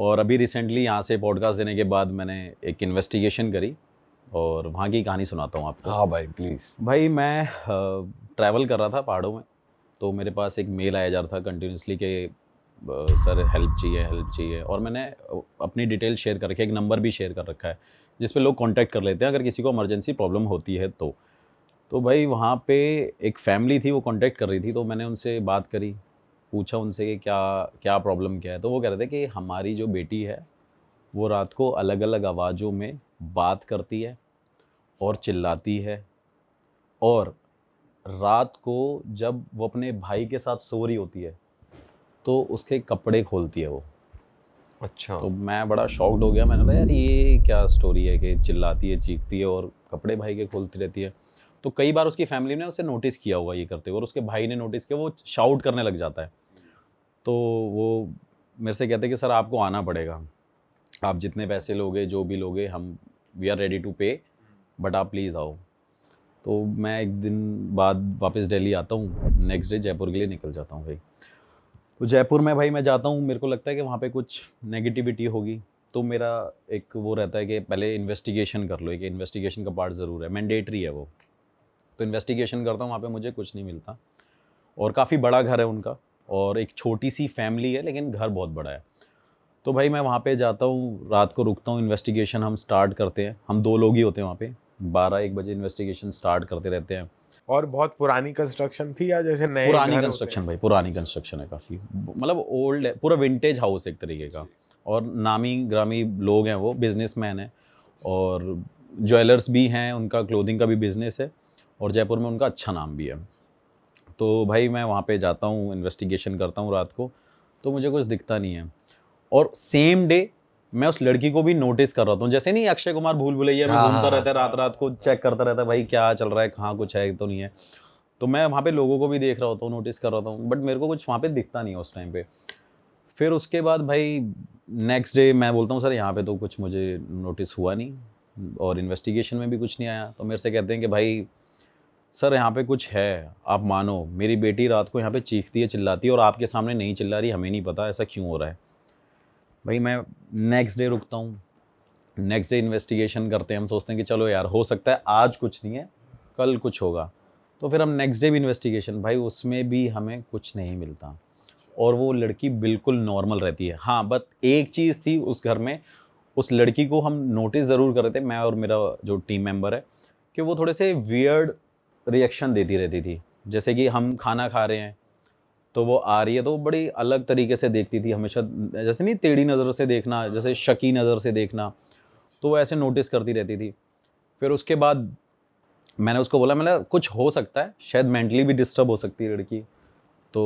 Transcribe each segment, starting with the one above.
और अभी रिसेंटली यहाँ से पॉडकास्ट देने के बाद मैंने एक इन्वेस्टिगेशन करी और वहाँ की कहानी सुनाता हूँ आपको। हाँ भाई प्लीज़। भाई मैं ट्रैवल कर रहा था पहाड़ों में, तो मेरे पास एक मेल आया जा रहा था कंटिन्यूसली कि सर हेल्प चाहिए, और मैंने अपनी डिटेल शेयर कर रखी है, एक नंबर भी शेयर कर रखा है जिस पे लोग कांटेक्ट कर लेते हैं अगर किसी को इमरजेंसी प्रॉब्लम होती है तो भाई वहाँ पे एक फैमिली थी, वो कांटेक्ट कर रही थी, तो मैंने उनसे बात करी, पूछा उनसे कि क्या क्या प्रॉब्लम क्या है। तो वो कह रहे थे कि हमारी जो बेटी है वो रात को अलग अलग आवाज़ों में बात करती है और चिल्लाती है, और रात को जब वो अपने भाई के साथ सो रही होती है तो उसके कपड़े खोलती है वो। अच्छा। तो मैं बड़ा शॉक्ड हो गया, मैंने कहा यार ये क्या स्टोरी है कि चिल्लाती है, चीखती है और कपड़े भाई के खोलती रहती है। तो कई बार उसकी फैमिली ने उसे नोटिस किया होगा ये करते हुए, और उसके भाई ने नोटिस किया, वो शाउट करने लग जाता है। तो वो मेरे से कहते हैं कि सर आपको आना पड़ेगा, आप जितने पैसे लोगे जो भी लोगे हम वी आर रेडी टू पे, बट आप प्लीज़ आओ। तो मैं एक दिन बाद वापस दिल्ली आता हूँ, नेक्स्ट डे जयपुर के लिए निकल जाता हूँ भाई। तो जयपुर में भाई मैं जाता हूँ, मेरे को लगता है कि वहाँ पे कुछ नेगेटिविटी होगी, तो मेरा एक वो रहता है कि पहले इन्वेस्टिगेशन कर लो, एक इन्वेस्टिगेशन का पार्ट ज़रूर है, मैंडेटरी है वो। तो इन्वेस्टिगेशन करता हूँ, वहाँ पे मुझे कुछ नहीं मिलता, और काफ़ी बड़ा घर है उनका, और एक छोटी सी फैमिली है लेकिन घर बहुत बड़ा है। तो भाई मैं वहाँ पे जाता हूँ, रात को रुकता हूँ, इन्वेस्टिगेशन हम स्टार्ट करते हैं, हम 2 लोग ही होते हैं वहाँ पे, 12-1 बजे इन्वेस्टिगेशन स्टार्ट करते रहते हैं। और बहुत पुरानी कंस्ट्रक्शन थी या जैसे नए पुरानी घर कंस्ट्रक्शन होते भाई, पुरानी कंस्ट्रक्शन है काफ़ी, मतलब ओल्ड है, पूरा विंटेज हाउस एक तरीके का, और नामी ग्रामी लोग हैं, वो बिजनेसमैन हैं, और ज्वेलर्स भी हैं, उनका क्लोथिंग का भी बिजनेस है, और जयपुर में उनका अच्छा नाम भी है। तो भाई मैं वहाँ पे जाता हूँ, इन्वेस्टिगेशन करता हूँ रात को, तो मुझे कुछ दिखता नहीं है, और सेम डे मैं उस लड़की को भी नोटिस कर रहा हूँ, जैसे नहीं अक्षय कुमार भूल भुलैया में घूमता रहता है, रात रात को चेक करता रहता है भाई क्या चल रहा है, कहाँ कुछ है तो नहीं है। तो मैं वहाँ पे लोगों को भी देख रहा होता हूँ, नोटिस कर रहा हूँ, बट मेरे को कुछ वहाँ पे दिखता नहीं है उस टाइम पे। फिर उसके बाद भाई नेक्स्ट डे मैं बोलता हूँ सर यहाँ पे तो कुछ मुझे नोटिस हुआ नहीं, और इन्वेस्टिगेशन में भी कुछ नहीं आया। तो मेरे से कहते हैं कि भाई सर यहाँ पे कुछ है, आप मानो मेरी बेटी रात को यहाँ पे चीखती है, चिल्लाती है, और आपके सामने नहीं चिल्ला रही, हमें नहीं पता ऐसा क्यों हो रहा है। भाई मैं नेक्स्ट डे रुकता हूँ, नेक्स्ट डे इन्वेस्टिगेशन करते हैं, हम सोचते हैं कि चलो यार हो सकता है आज कुछ नहीं है, कल कुछ होगा। तो फिर हम नेक्स्ट डे भी इन्वेस्टिगेशन, भाई उसमें भी हमें कुछ नहीं मिलता, और वो लड़की बिल्कुल नॉर्मल रहती है। हाँ बट एक चीज़ थी उस घर में, उस लड़की को हम नोटिस ज़रूर कर रहे थे, मैं और मेरा जो टीम मेंबर है, कि वो थोड़े से वियर्ड रिएक्शन देती रहती थी। जैसे कि हम खाना खा रहे हैं तो वो आ रही है, तो वो बड़ी अलग तरीके से देखती थी हमेशा, जैसे नहीं टेढ़ी नज़र से देखना, जैसे शकी नज़र से देखना, तो वो ऐसे नोटिस करती रहती थी। फिर उसके बाद मैंने उसको बोला, मैंने कुछ हो सकता है, शायद मेंटली भी डिस्टर्ब हो सकती है लड़की, तो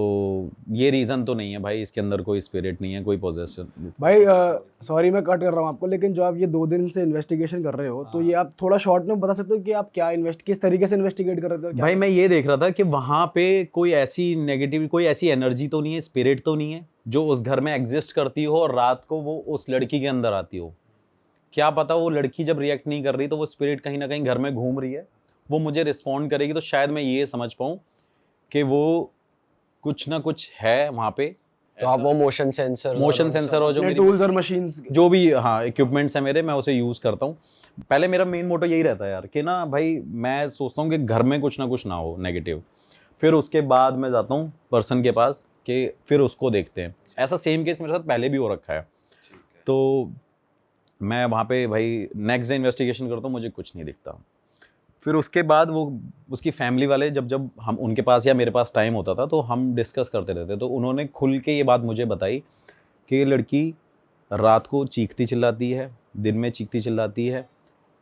ये रीज़न तो नहीं है भाई, इसके अंदर कोई स्पिरिट नहीं है, कोई पोजेशन। भाई सॉरी मैं कट कर रहा हूँ आपको, लेकिन जो आप ये 2 दिन से इन्वेस्टिगेशन कर रहे हो, तो ये आप थोड़ा शॉर्ट में बता सकते हो कि आप क्या किस तरीके से इन्वेस्टिगेट कर रहे थे? भाई मैं ये देख रहा था कि वहाँ पे कोई ऐसी नेगेटिव, कोई ऐसी एनर्जी तो नहीं है, स्पिरिट तो नहीं है जो उस घर में एग्जिस्ट करती हो और रात को वो उस लड़की के अंदर आती हो। क्या पता वो लड़की जब रिएक्ट नहीं कर रही तो वो स्पिरिट कहीं ना कहीं घर में घूम रही है, वो मुझे रिस्पॉन्ड करेगी, तो शायद मैं ये समझ पाऊँ कि वो कुछ ना कुछ है वहाँ पे। तो आप वो मोशन सेंसर और जो मेरी टूल्स और मशीन्स जो भी हाँ इक्विपमेंट्स है मेरे, मैं उसे यूज़ करता हूँ। पहले मेरा मेन मोटो यही रहता है यार कि ना भाई मैं सोचता हूँ कि घर में कुछ ना कुछ ना हो नेगेटिव, फिर उसके बाद मैं जाता हूँ पर्सन के पास कि फिर उसको देखते हैं। ऐसा सेम केस मेरे साथ पहले भी हो रखा है। तो मैं वहाँ पे भाई नेक्स्ट डे इन्वेस्टिगेशन करता हूँ, मुझे कुछ नहीं दिखता। फिर उसके बाद वो उसकी फैमिली वाले जब जब हम उनके पास या मेरे पास टाइम होता था तो हम डिस्कस करते रहते, तो उन्होंने खुल के ये बात मुझे बताई कि ये लड़की रात को चीखती चिल्लाती है, दिन में चीखती चिल्लाती है,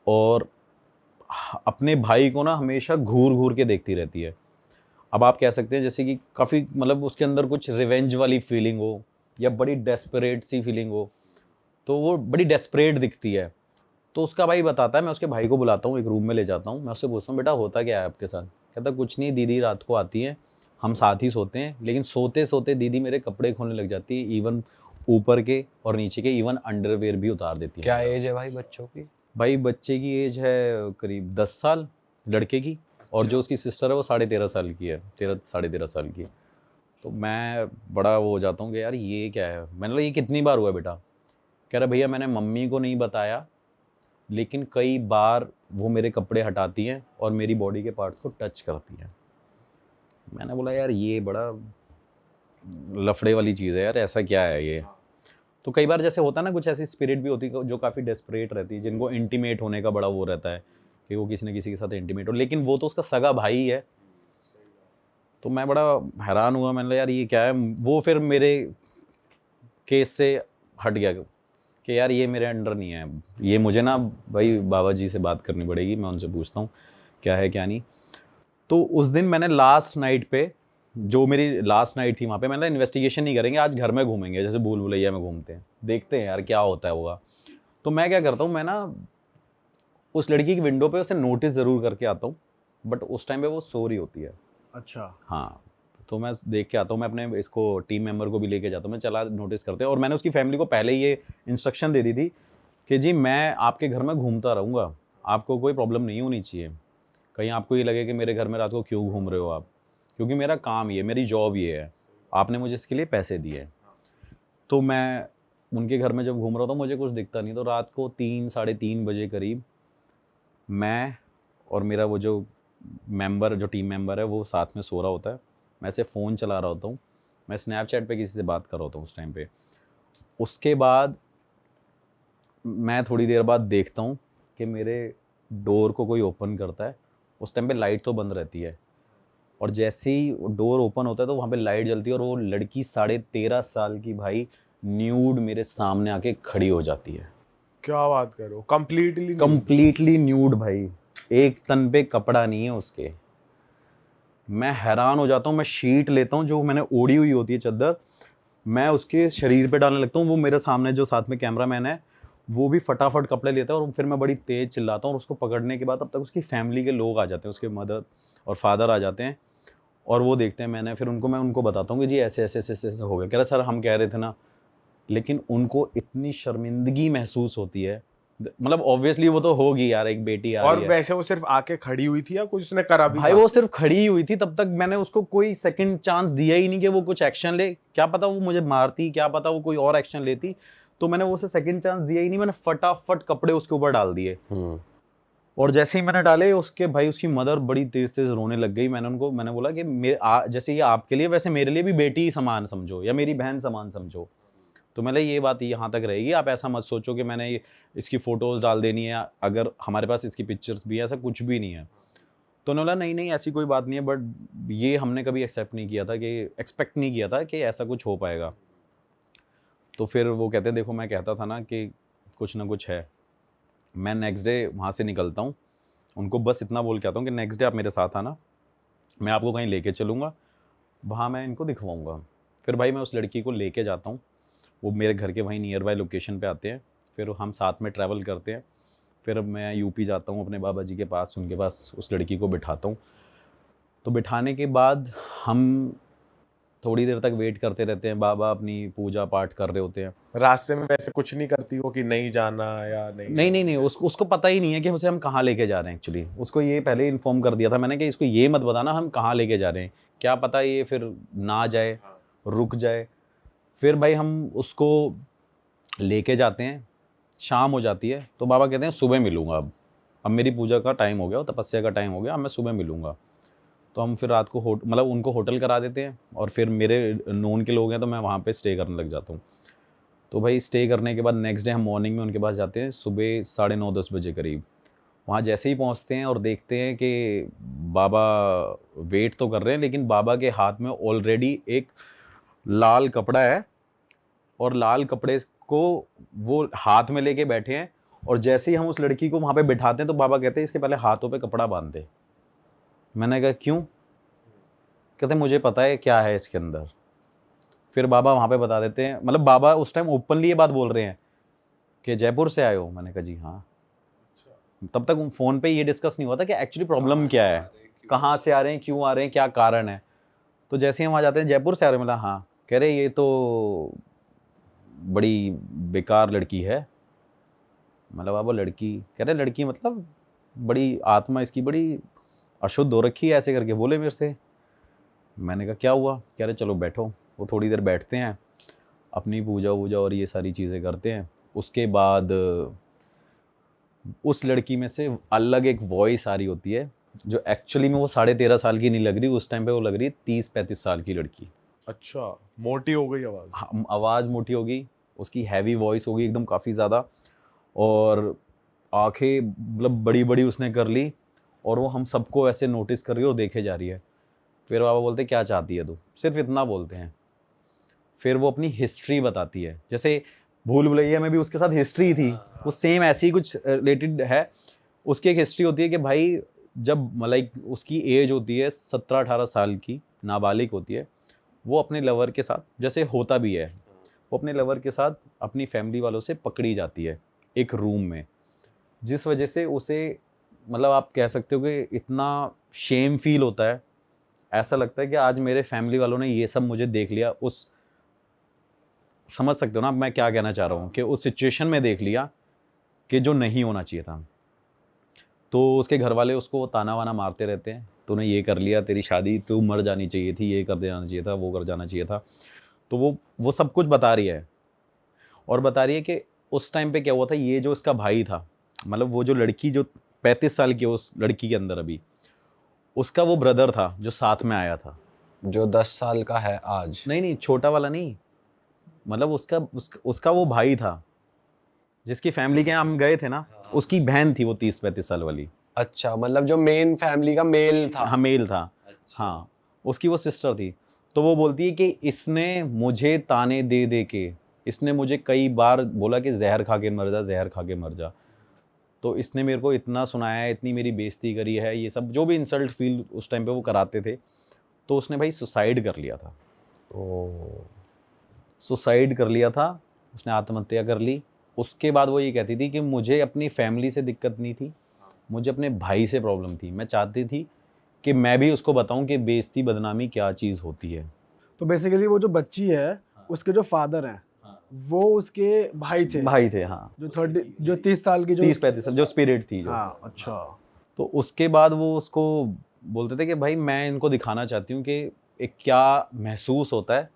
और अपने भाई को ना हमेशा घूर घूर के देखती रहती है। अब आप कह सकते हैं जैसे कि काफ़ी मतलब उसके अंदर कुछ रिवेंज वाली फीलिंग हो या बड़ी डेस्परेट सी फीलिंग हो, तो वो बड़ी डेस्परेट दिखती है। तो उसका भाई बताता है, मैं उसके भाई को बुलाता हूँ, एक रूम में ले जाता हूँ, मैं उससे पूछता हूँ बेटा होता क्या है आपके साथ? कहता कुछ नहीं, दीदी रात को आती है, हम साथ ही सोते हैं, लेकिन सोते सोते दीदी मेरे कपड़े खोलने लग जाती है, इवन ऊपर के और नीचे के, इवन अंडरवेयर भी उतार देती है। क्या एज है भाई बच्चों की? भाई बच्चे की एज है करीब 10 साल लड़के की, और जो उसकी सिस्टर है वो 13.5 साल की है, 13-13.5 साल की। तो मैं बड़ा वो हो जाता हूँ कि यार ये क्या है। मैंने बोला ये कितनी बार हुआ बेटा? कह रहा भैया मैंने मम्मी को नहीं बताया, लेकिन कई बार वो मेरे कपड़े हटाती हैं और मेरी बॉडी के पार्ट्स को टच करती हैं। मैंने बोला यार ये बड़ा लफड़े वाली चीज़ है यार, ऐसा क्या है ये। तो कई बार जैसे होता है ना, कुछ ऐसी स्पिरिट भी होती है जो काफ़ी डेस्परेट रहती है, जिनको इंटीमेट होने का बड़ा वो रहता है कि वो किसी न किसी के साथ इंटीमेट हो, लेकिन वो तो उसका सगा भाई है। तो मैं बड़ा हैरान हुआ, मैंने कहा यार ये क्या है। वो फिर मेरे केस से हट गया कि यार ये मेरे अंडर नहीं है, ये मुझे ना भाई बाबा जी से बात करनी पड़ेगी, मैं उनसे पूछता हूँ क्या है क्या नहीं। तो उस दिन मैंने लास्ट नाइट पे, जो मेरी लास्ट नाइट थी वहाँ पे, मैंने इन्वेस्टिगेशन नहीं करेंगे, आज घर में घूमेंगे जैसे भूल भुलैया में घूमते हैं, देखते हैं यार क्या होता है होगा। तो मैं क्या करता हूँ, मैं ना उस लड़की की विंडो पे उसे नोटिस ज़रूर करके आता हूँ, बट उस टाइम पे वो सो रही होती है। अच्छा। हाँ, तो मैं देख के आता हूँ, मैं अपने इसको टीम मेंबर को भी लेके जाता हूँ, मैं चला नोटिस करते हैं। और मैंने उसकी फैमिली को पहले ही ये इंस्ट्रक्शन दे दी थी कि जी मैं आपके घर में घूमता रहूँगा, आपको कोई प्रॉब्लम नहीं होनी चाहिए, कहीं आपको ये लगे कि मेरे घर में रात को क्यों घूम रहे हो आप, क्योंकि मेरा काम ये, मेरी जॉब ये है, आपने मुझे इसके लिए पैसे दिए। तो मैं उनके घर में जब घूम रहा था मुझे कुछ दिखता नहीं, तो रात को 3 साढ़े 3 बजे करीब मैं और मेरा वो जो टीम मेंबर है वो साथ में सो रहा होता है, मैं ऐसे फ़ोन चला रहा होता हूँ, मैं स्नैपचैट पे किसी से बात कर रहा होता हूँ उस टाइम पे। उसके बाद मैं थोड़ी देर बाद देखता हूँ कि मेरे डोर को कोई ओपन करता है। उस टाइम पे लाइट तो बंद रहती है, और जैसे ही डोर ओपन होता है तो वहाँ पे लाइट जलती है, और वो लड़की 13.5 साल की भाई न्यूड मेरे सामने आके खड़ी हो जाती है। क्या बात करो, कंप्लीटली न्यूड भाई, एक तन पे कपड़ा नहीं है उसके। मैं हैरान हो जाता हूँ, मैं शीट लेता हूँ जो मैंने ओढ़ी हुई होती है चादर, मैं उसके शरीर पे डालने लगता हूँ। वो मेरे सामने जो साथ में कैमरामैन है वो भी फटाफट कपड़े लेता है, और फिर मैं बड़ी तेज़ चिल्लाता हूँ, और उसको पकड़ने के बाद अब तक उसकी फैमिली के लोग आ जाते हैं, उसके मदर और फादर आ जाते हैं, और वो देखते हैं। मैं उनको बताता हूँ कि जी ऐसे ऐसे ऐसे ऐसे ऐसे हो गया। कह रहा सर हम कह रहे थे ना, लेकिन उनको इतनी शर्मिंदगी महसूस होती है, मतलब ऑब्वियसली वो तो होगी यार, एक बेटी आ और रही है। वैसे वो सिर्फ आके खड़ी हुई थी या कुछ उसने करा भी भाई था? वो सिर्फ खड़ी ही हुई थी, तब तक मैंने उसको कोई सेकंड चांस दिया ही नहीं कि वो कुछ एक्शन ले। क्या पता वो मुझे मारती, क्या पता वो कोई और एक्शन लेती, तो मैंने उसे सेकंड चांस दिया ही नहीं। मैंने फटाफट कपड़े उसके ऊपर डाल दिए, और जैसे ही मैंने डाले उसकी मदर बड़ी तेज तेज रोने लग गई। मैंने बोला कि जैसे ये आपके लिए वैसे मेरे लिए भी बेटी समान समझो या मेरी बहन समान समझो। तो मैंने ये बात यहाँ तक रहेगी, आप ऐसा मत सोचो कि मैंने इसकी फ़ोटोज़ डाल देनी है, अगर हमारे पास इसकी पिक्चर्स भी है, ऐसा कुछ भी नहीं है। तो उन्होंने बोला नहीं नहीं ऐसी कोई बात नहीं है, बट ये हमने कभी एक्सेप्ट नहीं किया था, कि एक्सपेक्ट नहीं किया था कि ऐसा कुछ हो पाएगा। तो फिर वो कहते देखो मैं कहता था ना कि कुछ ना कुछ है। मैं नेक्स्ट डे वहाँ से निकलता हूँ, उनको बस इतना बोल के आता हूँ कि नेक्स्ट डे आप मेरे साथ आना, मैं आपको कहीं लेके चलूँगा, वहाँ मैं इनको दिखवाऊँगा। फिर भाई मैं उस लड़की को लेके जाता हूँ, वो मेरे घर के वहीं नियर बाय लोकेशन पे आते हैं, फिर हम साथ में ट्रैवल करते हैं। फिर मैं यूपी जाता हूँ अपने बाबा जी के पास, उनके पास उस लड़की को बिठाता हूँ। तो बिठाने के बाद हम थोड़ी देर तक वेट करते रहते हैं, बाबा अपनी पूजा पाठ कर रहे होते हैं। रास्ते में वैसे कुछ नहीं करती हो कि नहीं जाना या नहीं, उसको पता ही नहीं है कि उसे हम कहाँ लेके जा रहे हैं। एक्चुअली उसको ये पहले इन्फॉर्म कर दिया था मैंने कि इसको ये मत बताना हम कहाँ लेके जा रहे हैं, क्या पता ये फिर ना जाए, रुक जाए। फिर भाई हम उसको लेके जाते हैं, शाम हो जाती है, तो बाबा कहते हैं सुबह मिलूँगा, अब मेरी पूजा का टाइम हो गया, तपस्या का टाइम हो गया, अब मैं सुबह मिलूँगा। तो हम फिर रात को मतलब उनको होटल करा देते हैं, और फिर मेरे नोन के लोग हैं तो मैं वहाँ पे स्टे करने लग जाता हूँ। तो भाई स्टे करने के बाद नेक्स्ट डे हम मॉर्निंग में उनके पास जाते हैं, सुबह 9:30-10 बजे करीब। वहाँ जैसे ही पहुँचते हैं और देखते हैं कि बाबा वेट तो कर रहे हैं, लेकिन बाबा के हाथ में ऑलरेडी एक लाल कपड़ा है, और लाल कपड़े को वो हाथ में लेके बैठे हैं। और जैसे ही हम उस लड़की को वहाँ पे बिठाते हैं तो बाबा कहते हैं इसके पहले हाथों पे कपड़ा बांध दे। मैंने कहा क्यों? कहते मुझे पता है क्या है इसके अंदर। फिर बाबा वहाँ पे बता देते हैं, मतलब बाबा उस टाइम ओपनली ये बात बोल रहे हैं कि जयपुर से आए हो। मैंने कहा जी हाँ। तब तक फ़ोन पे ये डिस्कस नहीं हुआ था कि एक्चुअली प्रॉब्लम क्या है, कहाँ से आ रहे हैं, क्यों आ रहे हैं, क्या कारण है। तो जैसे ही हम आ जाते हैं जयपुर से आ रहे हैं, मतलब हाँ। कह रहे ये तो बड़ी बेकार लड़की है। मतलब बाबा लड़की, कह रहे लड़की मतलब बड़ी आत्मा इसकी बड़ी अशुद्ध हो रखी है, ऐसे करके बोले मेरे से। मैंने कहा क्या हुआ? कह रहे चलो बैठो। वो थोड़ी देर बैठते हैं, अपनी पूजा वूजा और ये सारी चीज़ें करते हैं, उसके बाद उस लड़की में से अलग एक वॉइस आ रही होती है जो एक्चुअली में वो 13.5 साल की नहीं लग रही, उस टाइम पे वो लग रही है 30-35 साल की लड़की। अच्छा, मोटी हो गई आवाज। हाँ, आवाज़ मोटी होगी, उसकी हैवी वॉइस होगी एकदम काफ़ी ज़्यादा, और आंखें मतलब बड़ी बड़ी उसने कर ली, और वो हम सबको ऐसे नोटिस कर रही है और देखे जा रही है। फिर बाबा बोलते क्या चाहती है तू, सिर्फ इतना बोलते हैं। फिर वो अपनी हिस्ट्री बताती है, जैसे भूल भुलैया में भी उसके साथ हिस्ट्री थी, वो सेम ऐसी ही कुछ रिलेटेड है। उसकी एक हिस्ट्री होती है कि भाई जब लाइक उसकी एज होती है 17-18 साल की, नाबालिग होती है, वो अपने लवर के साथ, जैसे होता भी है, वो अपने लवर के साथ अपनी फैमिली वालों से पकड़ी जाती है एक रूम में, जिस वजह से उसे मतलब आप कह सकते हो कि इतना शेम फील होता है, ऐसा लगता है कि आज मेरे फैमिली वालों ने ये सब मुझे देख लिया, उस समझ सकते हो ना मैं क्या कहना चाह रहा हूँ, कि उस सिचुएशन में देख लिया कि जो नहीं होना चाहिए था। तो उसके घर वाले उसको ताना वाना मारते रहते हैं, तूने ये कर लिया, तेरी शादी, तू मर जानी चाहिए थी, ये कर देना चाहिए था, वो कर जाना चाहिए था। तो वो सब कुछ बता रही है, और बता रही है कि उस टाइम पे क्या हुआ था। ये जो इसका भाई था, मतलब वो जो लड़की जो 35 साल की है उस लड़की के अंदर अभी, उसका वो ब्रदर था जो साथ में आया था। जो 10 साल का है आज। नहीं छोटा वाला नहीं, मतलब उसका वो भाई था जिसकी फैमिली के यहाँ हम गए थे ना, उसकी बहन थी वो 30-35 साल वाली। अच्छा, मतलब जो मेन फैमिली का मेल था। हाँ मेल था। हाँ, उसकी वो सिस्टर थी। तो वो बोलती है कि इसने मुझे ताने दे दे के, इसने मुझे कई बार बोला कि जहर खा के मर जा, जहर खा के मर जा। तो इसने मेरे को इतना सुनाया है, इतनी मेरी बेइज्जती करी है, ये सब जो भी इंसल्ट फील उस टाइम पे वो कराते थे। तो उसने भाई सुसाइड कर लिया था। सुसाइड कर लिया था उसने, आत्महत्या कर ली। उसके बाद वो ये कहती थी कि मुझे अपनी फैमिली से दिक्कत नहीं थी, मुझे अपने भाई से प्रॉब्लम थी। मैं चाहती थी कि मैं भी उसको बताऊं कि बेइज्जती बदनामी क्या चीज़ होती है। तो बेसिकली वो जो बच्ची है उसके जो फादर हैं वो उसके भाई थे। हाँ, जो 30 साल की जो 30-35 साल जो स्पिरिट थी जो। हाँ, अच्छा। तो उसके बाद वो उसको बोलते थे कि भाई मैं इनको दिखाना चाहती हूँ कि एक क्या महसूस होता है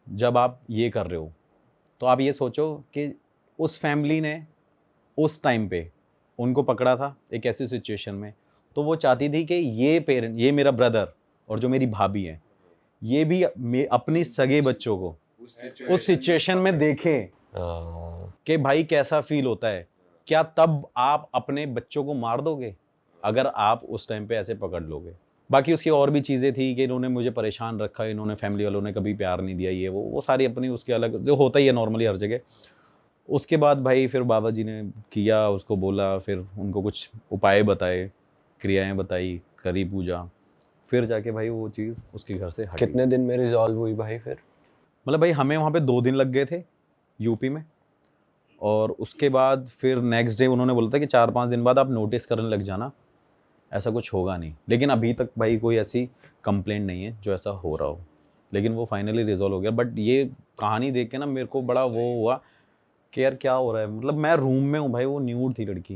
जब आप ये कर रहे हो। तो आप ये सोचो कि उस फैमिली ने उस टाइम पे उनको पकड़ा था एक ऐसी सिचुएशन में, तो वो चाहती थी कि ये मेरा ब्रदर और जो मेरी भाभी है, ये भी अपनी सगे बच्चों को उस सिचुएशन में देखें कि भाई कैसा फील होता है। क्या तब आप अपने बच्चों को मार दोगे अगर आप उस टाइम पे ऐसे पकड़ लोगे? बाकी उसकी और भी चीज़ें थी कि इन्होंने मुझे परेशान रखा, इन्होंने फैमिली वालों ने कभी प्यार नहीं दिया, ये वो सारी अपनी उसके अलग जो होता ही है नॉर्मली हर जगह। उसके बाद भाई फिर बाबा जी ने किया, उसको बोला, फिर उनको कुछ उपाय बताए, क्रियाएं बताई, करी पूजा, फिर जाके भाई वो चीज़ उसके घर से हटी। कितने दिन में रिजॉल्व हुई भाई फिर? मतलब भाई हमें वहाँ पे 2 दिन लग गए थे यूपी में, और उसके बाद फिर नेक्स्ट डे उन्होंने बोला था कि 4-5 दिन बाद आप नोटिस करने लग जाना, ऐसा कुछ होगा नहीं। लेकिन अभी तक भाई कोई ऐसी कंप्लेंट नहीं है जो ऐसा हो रहा हो, लेकिन वो फाइनली रिजॉल्व हो गया। बट ये कहानी देख के ना मेरे को बड़ा वो हुआ कि यार क्या हो रहा है। मतलब मैं रूम में हूँ भाई, वो न्यूड थी लड़की।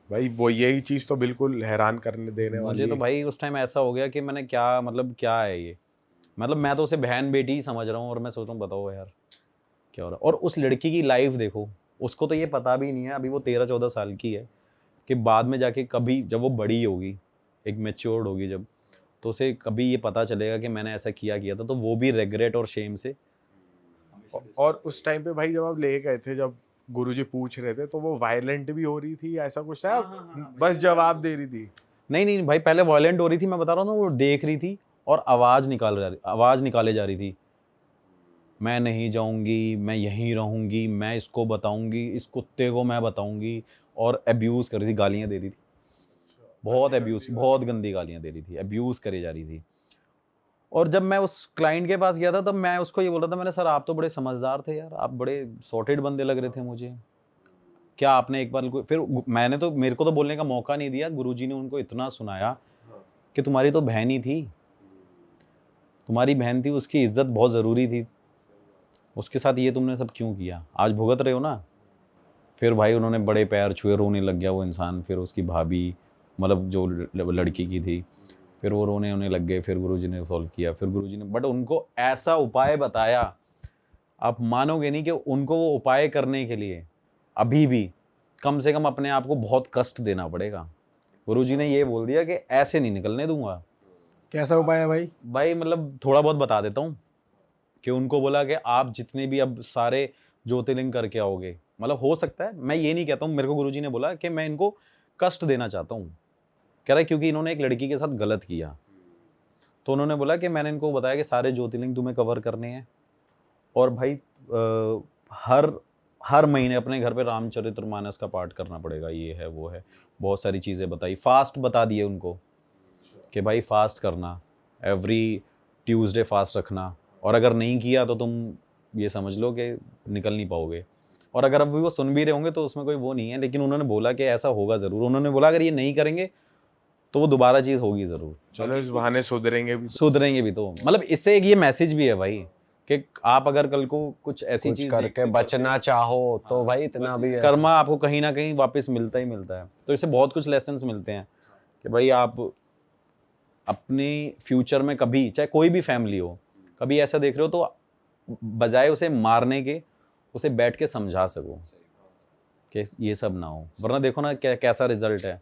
भाई वो यही चीज तो बिल्कुल हैरान करने देने वाली मुझे तो है। भाई उस टाइम ऐसा हो गया कि मैंने क्या, मतलब क्या है ये, मतलब मैं तो उसे बहन बेटी ही समझ रहा हूँ, और मैं सोच रहा हूँ बताओ यार क्या हो रहा है। और उस लड़की की लाइफ देखो, उसको तो ये पता भी नहीं है, अभी वो 13-14 साल की है, कि बाद में जाके कभी जब वो बड़ी होगी, एक मैच्योर्ड होगी जब, तो उसे कभी ये पता चलेगा कि मैंने ऐसा किया था, तो वो भी रेग्रेट और शेम से। और उस टाइम पे भाई जब आप ले गए थे, जब गुरुजी पूछ रहे थे, तो वो वायलेंट भी हो रही थी, ऐसा कुछ था? बस जवाब दे रही थी? नहीं भाई, पहले वायलेंट हो रही थी, मैं बता रहा हूँ ना, वो देख रही थी और आवाज़ निकाले जा रही थी, मैं नहीं जाऊंगी, मैं यहीं रहूंगी, मैं इसको बताऊंगी, इस कुत्ते को मैं बताऊंगी, और अब्यूज़ कर रही थी, गालियाँ दे रही थी, बहुत गंदी गालियाँ दे रही थी, अब्यूज़ करे जा रही थी। और जब मैं उस क्लाइंट के पास गया था तब मैं उसको ये बोल रहा था, मैंने, सर आप तो बड़े समझदार थे यार, आप बड़े सॉर्टेड बंदे लग रहे थे मुझे, क्या आपने एक बार फिर मैंने तो, मेरे को तो बोलने का मौका नहीं दिया, गुरुजी ने उनको इतना सुनाया कि तुम्हारी तो बहन ही थी, तुम्हारी बहन थी, उसकी इज्जत बहुत ज़रूरी थी, उसके साथ ये तुमने सब क्यों किया, आज भुगत रहे हो ना। फिर भाई उन्होंने बड़े पैर छुए, रोने लग गया वो इंसान। फिर उसकी भाभी, मतलब जो लड़की की थी, फिर वो रोने लग गए। फिर गुरुजी ने सॉल्व किया, फिर गुरुजी ने, बट उनको ऐसा उपाय बताया आप मानोगे नहीं कि उनको वो उपाय करने के लिए अभी भी कम से कम अपने आप को बहुत कष्ट देना पड़ेगा। गुरुजी ने ये बोल दिया कि ऐसे नहीं निकलने दूंगा। कैसा उपाय है भाई? भाई मतलब थोड़ा बहुत बता देता हूँ कि उनको बोला कि आप जितने भी अब सारे ज्योतिर्लिंग करके आओगे, मतलब हो सकता है, मैं ये नहीं कहता हूँ, मेरे को गुरुजी ने बोला कि मैं इनको कष्ट देना चाहता हूँ। कह रहा है क्योंकि इन्होंने एक लड़की के साथ गलत किया, तो उन्होंने बोला कि मैंने इनको बताया कि सारे ज्योतिर्लिंग तुम्हें कवर करने हैं, और भाई हर महीने अपने घर पे रामचरितमानस का पाठ करना पड़ेगा, ये है वो है, बहुत सारी चीज़ें बताई। फास्ट बता दिए उनको कि भाई फास्ट करना, एवरी ट्यूसडे फास्ट रखना, और अगर नहीं किया तो तुम ये समझ लो कि निकल नहीं पाओगे। और अगर अभी वो सुन भी रहे होंगे तो उसमें कोई वो नहीं है, लेकिन उन्होंने बोला कि ऐसा होगा ज़रूर। उन्होंने बोला अगर ये नहीं करेंगे तो वो दोबारा चीज़ होगी ज़रूर। चलो इस बहाने सुधरेंगे भी। सुधरेंगे भी तो, मतलब इससे एक ये मैसेज भी है भाई कि आप अगर कल को कुछ ऐसी कुछ चीज़ करके बचना चाहो तो भाई इतना भी ऐसा- कर्मा आपको कहीं ना कहीं वापस मिलता ही मिलता है। तो इससे बहुत कुछ लेसन्स मिलते हैं कि भाई आप अपने फ्यूचर में कभी, चाहे कोई भी फैमिली हो, कभी ऐसा देख रहे हो तो बजाय उसे मारने के उसे बैठ के समझा सको कि ये सब ना हो। वरना देखो ना कैसा रिजल्ट है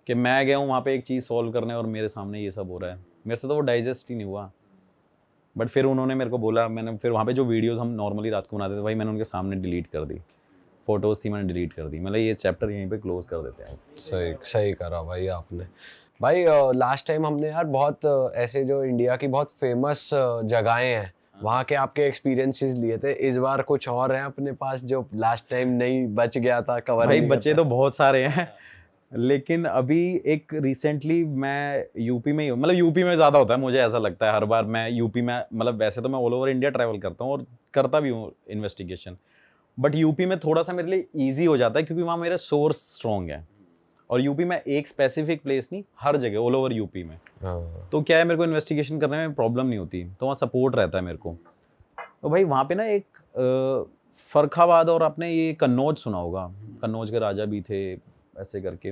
कि मैं गया हूँ वहाँ पे एक चीज़ सॉल्व करने और मेरे सामने ये सब हो रहा है, मेरे से तो वो डाइजेस्ट ही नहीं हुआ। बट फिर उन्होंने मेरे को बोला, मैंने फिर वहाँ पे जो वीडियोस हम नॉर्मली रात को बनाते थे भाई मैंने उनके सामने डिलीट कर दी, फोटोज़ थी मैंने डिलीट कर दी। मतलब ये चैप्टर यहीं पे क्लोज कर देते हैं। सही सही करा भाई आपने। भाई लास्ट टाइम हमने यार बहुत ऐसे जो इंडिया की बहुत फेमस जगहें हैं वहाँ के आपके एक्सपीरियंसेस लिए थे। इस बार कुछ और हैं अपने पास जो लास्ट टाइम नहीं बच गया था, कवर भाई नहीं बच्चे करता। तो बहुत सारे हैं, लेकिन अभी एक रिसेंटली मैं यूपी में ही हूँ, मतलब यूपी में ज़्यादा होता है मुझे ऐसा लगता है। हर बार मैं यूपी में, मतलब वैसे तो मैं ऑल ओवर इंडिया ट्रैवल करता हूँ और करता भी हूँ इन्वेस्टिगेशन, बट यूपी में थोड़ा सा मेरे लिए ईजी हो जाता है क्योंकि वहाँ मेरे सोर्स स्ट्रॉन्ग है। और यूपी में एक स्पेसिफिक प्लेस नहीं, हर जगह ऑल ओवर यूपी में। हाँ। तो क्या है, मेरे को इन्वेस्टिगेशन करने में प्रॉब्लम नहीं होती, तो वहाँ सपोर्ट रहता है मेरे को। तो भाई वहाँ पे ना एक फर्रुखाबाद, और आपने ये कन्नौज सुना होगा, कन्नौज के राजा भी थे ऐसे करके।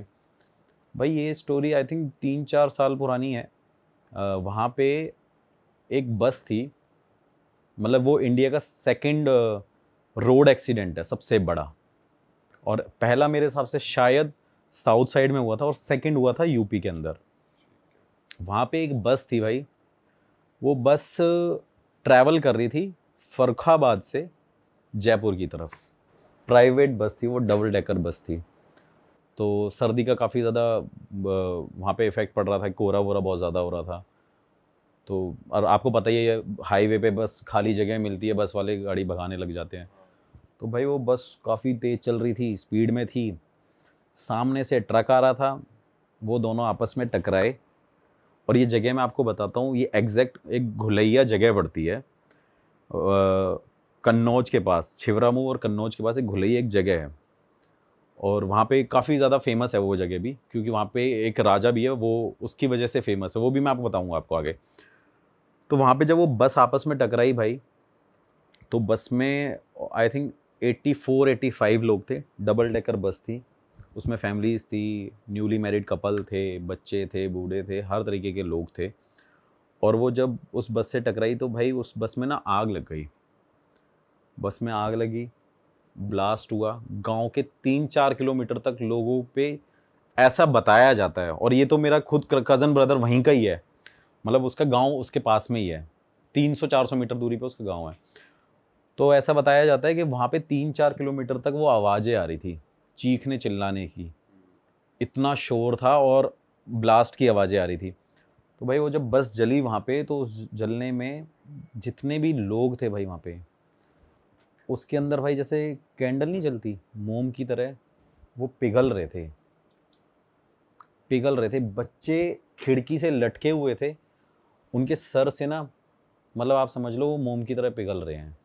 भाई ये स्टोरी आई थिंक 3-4 साल पुरानी है। वहाँ पे एक बस थी, मतलब वो इंडिया का सेकंड रोड एक्सीडेंट है सबसे बड़ा, और पहला मेरे हिसाब से शायद साउथ साइड में हुआ था और सेकंड हुआ था यूपी के अंदर। वहाँ पे एक बस थी भाई, वो बस ट्रैवल कर रही थी फर्रुखाबाद से जयपुर की तरफ। प्राइवेट बस थी वो, डबल डेकर बस थी। तो सर्दी का काफ़ी ज़्यादा वहाँ पे इफ़ेक्ट पड़ रहा था, कोहरा वोरा बहुत ज़्यादा हो रहा था। तो और आपको पता ही है हाईवे पे बस खाली जगह मिलती है, बस वाले गाड़ी भगाने लग जाते हैं। तो भाई वो बस काफ़ी तेज़ चल रही थी, स्पीड में थी, सामने से ट्रक आ रहा था, वो दोनों आपस में टकराए। और ये जगह मैं आपको बताता हूँ, ये एग्जैक्ट एक घुलैया जगह पड़ती है कन्नौज के पास, छिवरामू और कन्नौज के पास एक घुलैया एक जगह है। और वहाँ पे काफ़ी ज़्यादा फेमस है वो जगह भी, क्योंकि वहाँ पे एक राजा भी है, वो उसकी वजह से फेमस है, वो भी मैं आपको बताऊँगा आपको आगे। तो वहाँ पे जब वो बस आपस में टकराई भाई, तो बस में आई थिंक 84-85 लोग थे, डबल डेकर बस थी, उसमें फैमिलीज़ थी, न्यूली मैरिड कपल थे, बच्चे थे, बूढ़े थे, हर तरीके के लोग थे। और वो जब उस बस से टकराई तो भाई उस बस में ना आग लग गई, बस में आग लगी, ब्लास्ट हुआ, गांव के 3-4 किलोमीटर तक लोगों पे ऐसा बताया जाता है। और ये तो मेरा खुद कज़न ब्रदर वहीं का ही है, मतलब उसका गांव उसके पास में ही है, 300-400 मीटर दूरी पे उसका गांव है। तो ऐसा बताया जाता है कि वहाँ पे 3-4 किलोमीटर तक वो आवाज़ें आ रही थी, चीखने चिल्लाने की, इतना शोर था और ब्लास्ट की आवाज़ें आ रही थी। तो भाई वो जब बस जली वहाँ पे, तो उस जलने में जितने भी लोग थे भाई वहाँ पे, उसके अंदर भाई जैसे कैंडल नहीं जलती मोम की तरह, वो पिघल रहे थे, पिघल रहे थे। बच्चे खिड़की से लटके हुए थे, उनके सर से ना, मतलब आप समझ लो वो मोम की तरह पिघल रहे हैं।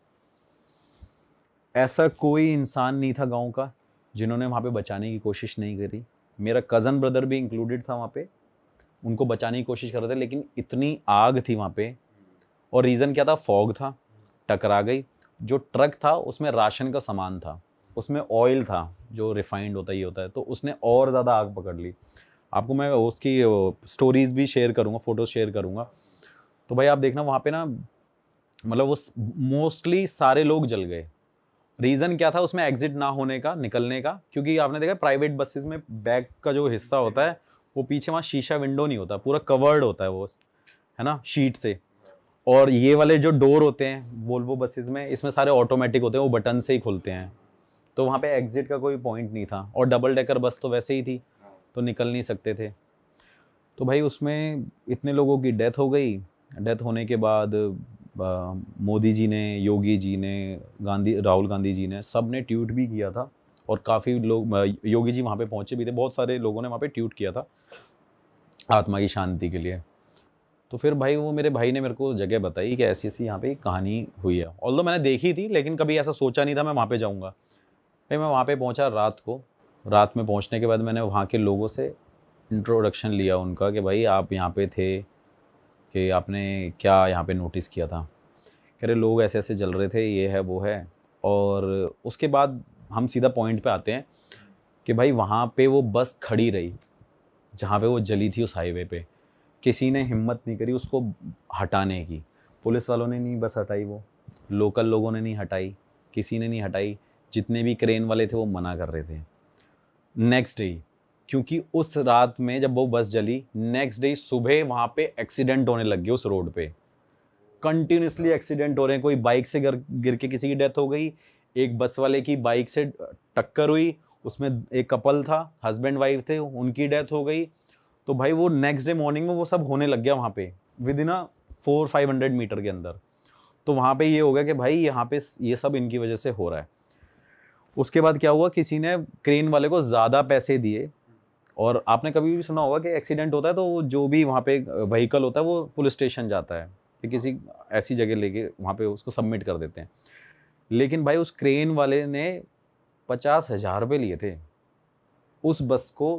ऐसा कोई इंसान नहीं था गांव का जिन्होंने वहाँ पे बचाने की कोशिश नहीं करी। मेरा कज़न ब्रदर भी इंक्लूडेड था वहाँ पे, उनको बचाने की कोशिश कर रहे थे, लेकिन इतनी आग थी वहाँ पे। और रीज़न क्या था, फॉग था, टकरा गई। जो ट्रक था उसमें राशन का सामान था, उसमें ऑयल था जो रिफाइंड होता ही होता है, तो उसने और ज़्यादा आग पकड़ ली। आपको मैं उसकी स्टोरीज़ भी शेयर करूँगा, फ़ोटोज़ शेयर करूँगा। तो भाई आप देखना वहाँ पे ना मतलब वो मोस्टली सारे लोग जल गए। रीज़न क्या था उसमें एग्जिट ना होने का, निकलने का? क्योंकि आपने देखा प्राइवेट बसेस में बैक का जो हिस्सा होता है वो पीछे वहाँ शीशा विंडो नहीं होता, पूरा कवर्ड होता है वो, है ना, शीट से। और ये वाले जो डोर होते हैं वोल्वो बसेस में, इसमें सारे ऑटोमेटिक होते हैं, वो बटन से ही खुलते हैं। तो वहाँ पे एग्जिट का कोई पॉइंट नहीं था, और डबल डेकर बस तो वैसे ही थी, तो निकल नहीं सकते थे। तो भाई उसमें इतने लोगों की डेथ हो गई। डेथ होने के बाद मोदी जी ने, योगी जी ने, राहुल गांधी जी ने, सब ने ट्वीट भी किया था। और काफ़ी लोग, योगी जी वहाँ पे पहुँचे भी थे, बहुत सारे लोगों ने वहाँ पे ट्वीट किया था आत्मा की शांति के लिए। तो फिर भाई वो मेरे भाई ने मेरे को जगह बताई कि ऐसी ऐसी यहाँ पे कहानी हुई है। ऑल्दो मैंने देखी थी, लेकिन कभी ऐसा सोचा नहीं था मैं वहाँ पे जाऊँगा। भाई मैं वहाँ पे पहुँचा रात को। रात में पहुँचने के बाद मैंने वहाँ के लोगों से इंट्रोडक्शन लिया उनका कि भाई आप यहाँ पे थे, कि आपने क्या यहाँ पे नोटिस किया था? कह रहे लोग ऐसे ऐसे जल रहे थे, ये है वो है। और उसके बाद हम सीधा पॉइंट पे आते हैं कि भाई वहाँ पे वो बस खड़ी रही जहाँ पे वो जली थी, उस हाईवे पे। किसी ने हिम्मत नहीं करी उसको हटाने की। पुलिस वालों ने नहीं बस हटाई, वो लोकल लोगों ने नहीं हटाई, किसी ने नहीं हटाई। जितने भी क्रेन वाले थे वो मना कर रहे थे। नेक्स्ट डे, क्योंकि उस रात में जब वो बस जली, नेक्स्ट डे सुबह वहाँ पे एक्सीडेंट होने लग गए उस रोड पे। कंटिन्यूसली एक्सीडेंट हो रहे हैं। कोई बाइक से गिर के किसी की डेथ हो गई, एक बस वाले की बाइक से टक्कर हुई, उसमें एक कपल था, हस्बैंड वाइफ थे, उनकी डेथ हो गई। तो भाई वो नेक्स्ट डे मॉर्निंग में वो सब होने लग गया वहाँ पे, विद इन 400-500 मीटर के अंदर। तो वहाँ पे ये हो गया कि भाई यहाँ पे ये सब इनकी वजह से हो रहा है। उसके बाद क्या हुआ, किसी ने क्रेन वाले को ज़्यादा पैसे दिए। और आपने कभी भी सुना होगा कि एक्सीडेंट होता है तो जो भी वहाँ पे व्हीकल होता है वो पुलिस स्टेशन जाता है, कि किसी ऐसी जगह लेके वहाँ पे उसको सबमिट कर देते हैं। लेकिन भाई उस क्रेन वाले ने 50,000 रुपये लिए थे उस बस को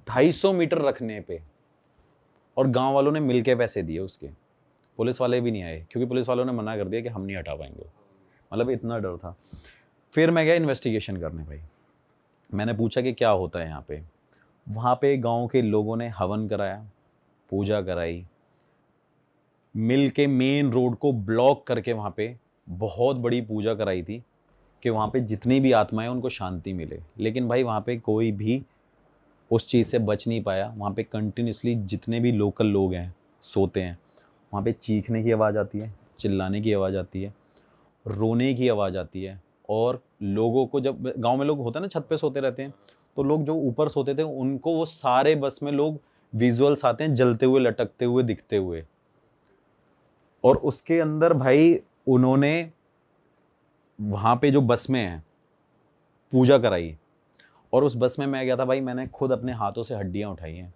250 मीटर रखने पे, और गांव वालों ने मिलके पैसे दिए उसके। पुलिस वाले भी नहीं आए, क्योंकि पुलिस वालों ने मना कर दिया कि हम नहीं हटा पाएंगे। मतलब इतना डर था। फिर मैं गया इन्वेस्टिगेशन करने। भाई मैंने पूछा कि क्या होता है यहाँ पे। वहाँ पे गांव के लोगों ने हवन कराया, पूजा कराई, मिल के मेन रोड को ब्लॉक करके वहाँ पे बहुत बड़ी पूजा कराई थी कि वहाँ पे जितनी भी आत्माएं उनको शांति मिले। लेकिन भाई वहाँ पे कोई भी उस चीज़ से बच नहीं पाया। वहाँ पे कंटिन्यूसली जितने भी लोकल लोग हैं सोते हैं, वहाँ पे चीखने की आवाज़ आती है, चिल्लाने की आवाज़ आती है, रोने की आवाज़ आती है। और लोगों को, जब गांव में लोग होते हैं ना छत पे सोते रहते हैं, तो लोग जो ऊपर सोते थे उनको वो सारे बस में लोग विजुअल्स आते हैं जलते हुए, लटकते हुए, दिखते हुए। और उसके अंदर भाई उन्होंने वहाँ पे जो बस में है पूजा कराई। और उस बस में मैं गया था भाई, मैंने खुद अपने हाथों से हड्डियाँ उठाई हैं।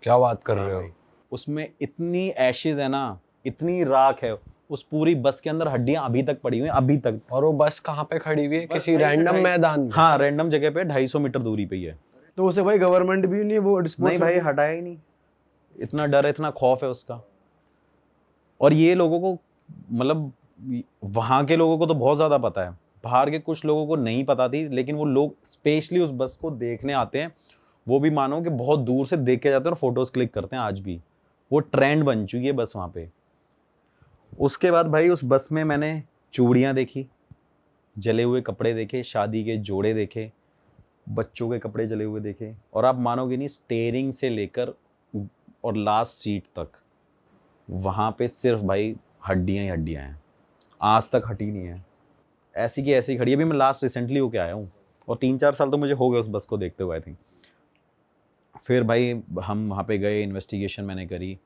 क्या बात कर रहे हो? उसमें इतनी एशेज है ना, इतनी राख है उस पूरी बस के अंदर, हड्डियाँ अभी तक पड़ी हुई हैं, अभी तक। और वो बस कहाँ पे खड़ी हुई है? किसी रैंडम मैदान में? हाँ, रैंडम जगह पे 250 मीटर दूरी पे ही है। तो उसे भाई गवर्नमेंट भी नहीं वो डिस्पोज नहीं भाई, हटाया ही नहीं। इतना डर है, इतना खौफ है उसका। और ये लोगों को, मतलब वहाँ के लोगों को तो बहुत ज़्यादा पता है, बाहर के कुछ लोगों को नहीं पता थी। लेकिन वो लोग स्पेशली उस बस को देखने आते हैं। वो भी मानो कि बहुत दूर से देख के जाते हैं और फोटोज़ क्लिक करते हैं। आज भी वो ट्रेंड बन चुकी है बस वहाँ पे। उसके बाद भाई उस बस में मैंने चूड़ियाँ देखी, जले हुए कपड़े देखे, शादी के जोड़े देखे, बच्चों के कपड़े जले हुए देखे। और आप मानोगे नहीं, स्टेयरिंग से लेकर और लास्ट सीट तक वहाँ पे सिर्फ भाई हड्डियाँ ही हड्डियाँ हैं, आज तक हटी नहीं है। ऐसी की ऐसी खड़ी है। अभी मैं लास्ट रिसेंटली होके आया हूँ, और 3-4 साल तो मुझे हो गए उस बस को देखते हुए, आई थिंक। फिर भाई हम वहाँ पे गए, इन्वेस्टिगेशन मैंने करी।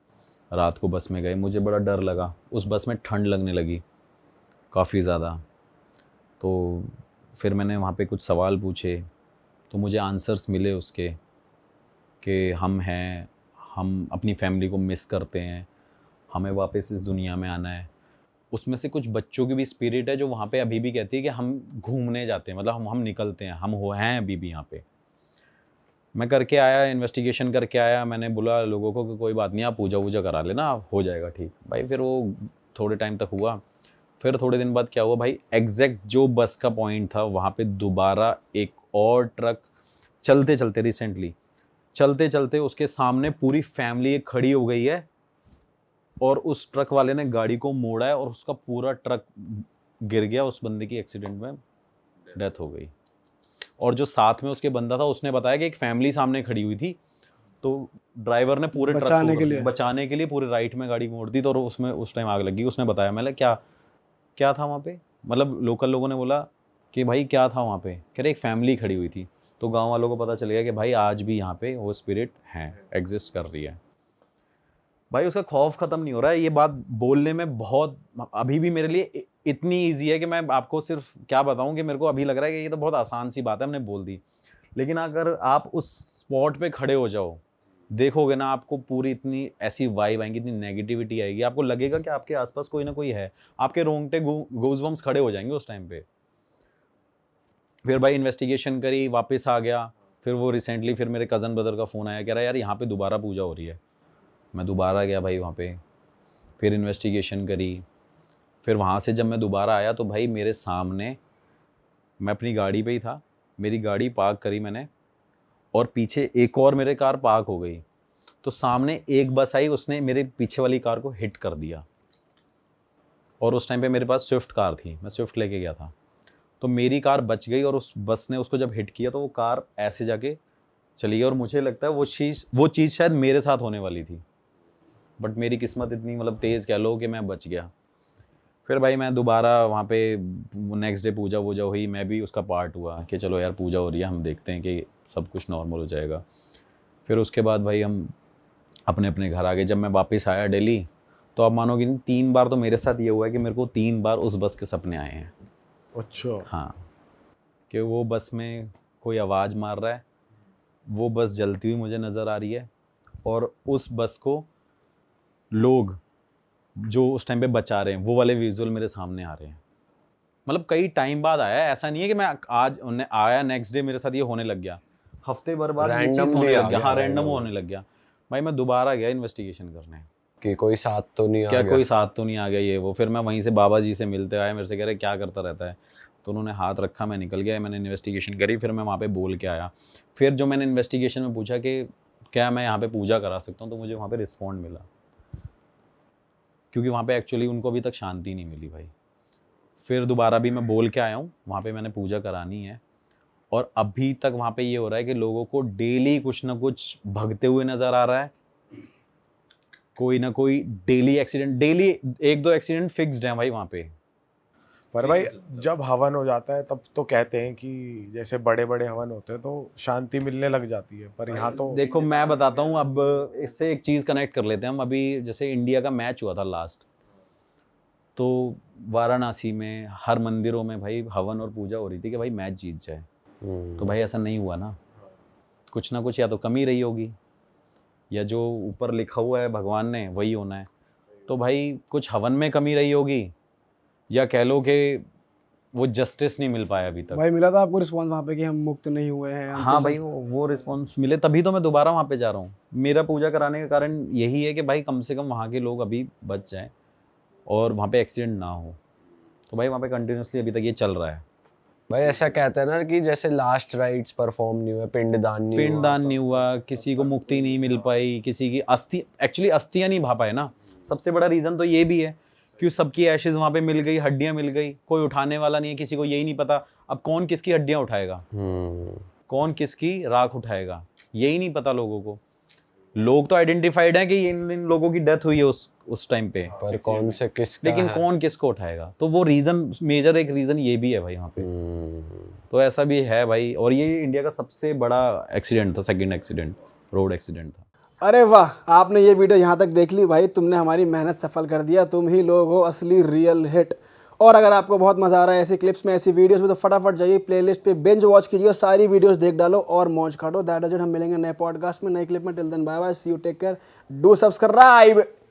रात को बस में गए, मुझे बड़ा डर लगा। उस बस में ठंड लगने लगी काफ़ी ज़्यादा। तो फिर मैंने वहाँ पे कुछ सवाल पूछे, तो मुझे आंसर्स मिले उसके कि हम हैं, हम अपनी फैमिली को मिस करते हैं, हमें वापस इस दुनिया में आना है। उसमें से कुछ बच्चों की भी स्पिरिट है जो वहाँ पे अभी भी कहती है कि हम घूमने जाते हैं, मतलब हम निकलते हैं, हम हैं अभी भी यहाँ पे। मैं करके आया, इन्वेस्टिगेशन करके आया। मैंने बोला लोगों को कि कोई बात नहीं, आप पूजा वूजा करा लेना, हो जाएगा ठीक। भाई फिर वो थोड़े टाइम तक हुआ। फिर थोड़े दिन बाद क्या हुआ भाई, एग्जैक्ट जो बस का पॉइंट था वहाँ पे दोबारा एक और ट्रक चलते चलते, रिसेंटली चलते चलते उसके सामने पूरी फैमिली खड़ी हो गई है और उस ट्रक वाले ने गाड़ी को मोड़ा है और उसका पूरा ट्रक गिर गया, उस बंदे की एक्सीडेंट में डेथ हो गई। और जो साथ में उसके बंदा था उसने बताया कि एक फैमिली सामने खड़ी हुई थी, तो ड्राइवर ने पूरे ट्रक को बचाने के लिए पूरे राइट में गाड़ी मोड़ दी, तो उसमें उस टाइम आग लगी। उसने बताया, मैंने क्या था वहाँ पे, मतलब लोकल लोगों ने बोला कि भाई क्या था वहाँ पे, कह रहे एक फैमिली खड़ी हुई थी। तो गांव वालों को पता चल गया कि भाई आज भी यहाँ पे वो स्पिरिट है, एग्जिस्ट कर रही है। भाई उसका खौफ ख़त्म नहीं हो रहा है। ये बात बोलने में बहुत अभी भी मेरे लिए इतनी ईजी है कि मैं आपको सिर्फ क्या बताऊँ कि मेरे को अभी लग रहा है कि ये तो बहुत आसान सी बात है, हमने बोल दी। लेकिन अगर आप उस स्पॉट पे खड़े हो जाओ, देखोगे ना, आपको पूरी इतनी ऐसी वाइब आएंगी, इतनी नेगेटिविटी आएगी, आपको लगेगा कि आपके आसपास कोई ना कोई है, आपके रोंगटे गूज़बम्स खड़े हो जाएंगे उस टाइम पे। फिर भाई इन्वेस्टिगेशन करी, वापस आ गया। फिर वो रिसेंटली फिर मेरे कज़न ब्रदर का फ़ोन आया, कह रहा है यार यहाँ पे दोबारा पूजा हो रही है। मैं दोबारा गया भाई वहाँ पे, फिर इन्वेस्टिगेशन करी। फिर वहाँ से जब मैं दोबारा आया तो भाई मेरे सामने, मैं अपनी गाड़ी पे ही था, मेरी गाड़ी पार्क करी मैंने और पीछे एक और मेरे कार पार्क हो गई। तो सामने एक बस आई, उसने मेरे पीछे वाली कार को हिट कर दिया। और उस टाइम पे मेरे पास स्विफ्ट कार थी, मैं स्विफ्ट लेके गया था। तो मेरी कार बच गई और उस बस ने उसको जब हिट किया तो वो कार ऐसे जाके चली गई। और मुझे लगता है वो चीज़ शायद मेरे साथ होने वाली थी, बट मेरी किस्मत इतनी मतलब तेज़ कह लो कि मैं बच गया। फिर भाई मैं दोबारा वहाँ पे नेक्स्ट डे पूजा वूजा हुई, मैं भी उसका पार्ट हुआ कि चलो यार पूजा हो रही है, हम देखते हैं कि सब कुछ नॉर्मल हो जाएगा। फिर उसके बाद भाई हम अपने अपने घर आ गए। जब मैं वापस आया दिल्ली, तो आप मानोगे नहीं, 3 बार तो मेरे साथ ये हुआ है कि मेरे को 3 बार उस बस के सपने आए हैं। अच्छा। हाँ, कि वो बस में कोई आवाज़ मार रहा है, वो बस जलती हुई मुझे नज़र आ रही है, और उस बस को लोग जो उस टाइम पे बचा रहे हैं, वो वाले विजुअल मेरे सामने आ रहे हैं। मतलब कई टाइम बाद आया है, ऐसा नहीं है कि मैं आज उन्हें आया नेक्स्ट डे मेरे साथ ये होने लग गया, हफ्ते भर बाद ये चीज़ होने लग गया। हाँ, रैंडम होने लग गया। भाई मैं दोबारा गया इन्वेस्टिगेशन करने कि कोई साथ तो नहीं आ क्या, गया, कोई साथ तो नहीं आ गया ये वो। फिर मैं वहीं से बाबा जी से मिलते आया, मेरे से कह रहे क्या करता रहता है, तो उन्होंने हाथ रखा, मैं निकल गया, मैंने इन्वेस्टिगेशन करी। फिर मैं वहाँ पे बोल के आया। फिर जो मैंने इन्वेस्टिगेशन में पूछा कि क्या मैं यहाँ पे पूजा करा सकता हूँ, तो मुझे वहाँ पे रिस्पॉन्ड मिला, क्योंकि वहाँ पे एक्चुअली उनको अभी तक शांति नहीं मिली भाई। फिर दोबारा भी मैं बोल के आया हूँ, वहाँ पे मैंने पूजा करानी है, और अभी तक वहाँ पे ये हो रहा है कि लोगों को डेली कुछ ना कुछ भगते हुए नज़र आ रहा है। कोई ना कोई daily accident, daily 1-2 accident fixed हैं भाई वहाँ पे। पर भाई जब हवन हो जाता है तब तो कहते हैं कि जैसे बड़े बड़े हवन होते हैं तो शांति मिलने लग जाती है, पर यहाँ तो देखो मैं बताता हूँ, अब इससे एक चीज़ कनेक्ट कर लेते हैं हम। अभी जैसे इंडिया का मैच हुआ था लास्ट, तो वाराणसी में हर मंदिरों में भाई हवन और पूजा हो रही थी कि भाई मैच जीत जाए। तो भाई ऐसा नहीं हुआ ना, कुछ ना कुछ या तो कमी रही होगी, या जो ऊपर लिखा हुआ है भगवान ने वही होना है। तो भाई कुछ हवन में कमी रही होगी, या कह लो कि वो जस्टिस नहीं मिल पाया अभी तक। भाई मिला था आपको रिस्पांस वहाँ पे कि हम मुक्त नहीं हुए हैं? हाँ भाई, वो रिस्पॉन्स मिले, तभी तो मैं दोबारा वहाँ पे जा रहा हूँ। मेरा पूजा कराने का कारण यही है कि भाई कम से कम वहाँ के लोग अभी बच जाएं और वहाँ पे एक्सीडेंट ना हो। तो भाई वहाँ पे कंटिन्यूसली अभी तक ये चल रहा है। भाई ऐसा कहते हैं ना कि जैसे लास्ट राइट्स परफॉर्म नहीं हुए, पिंडदान नहीं हुआ, किसी को मुक्ति नहीं मिल पाई, किसी की अस्थियाँ नहीं भा पाए ना। सबसे बड़ा रीज़न तो ये भी है कि सबकी एशेज वहाँ पे मिल गई, हड्डियाँ मिल गई, कोई उठाने वाला नहीं है, किसी को यही नहीं पता अब कौन किसकी हड्डियाँ उठाएगा, कौन किसकी राख उठाएगा, यही नहीं पता लोगों को। लोग तो आइडेंटिफाइड हैं कि इन लोगों की डेथ हुई है उस टाइम पे, पर कौन से किसका लेकिन है? कौन किसको उठाएगा। तो वो रीज़न, मेजर एक रीज़न ये भी है भाई वहाँ पे। तो ऐसा भी है भाई। और ये इंडिया का सबसे बड़ा एक्सीडेंट था, सेकंड एक्सीडेंट, रोड एक्सीडेंट था। अरे वाह, आपने ये वीडियो यहाँ तक देख ली भाई, तुमने हमारी मेहनत सफल कर दिया। तुम ही लोग हो असली रियल हिट। और अगर आपको बहुत मज़ा आ रहा है ऐसी क्लिप्स में, ऐसी वीडियोस में, तो फटाफट जाइए प्लेलिस्ट पे, बिंज वॉच कीजिए और सारी वीडियोस देख डालो और मौज काटो। That is it. हम मिलेंगे नए पॉडकास्ट में, नई क्लिप में। Till then bye bye, see you, take care, do subscribe.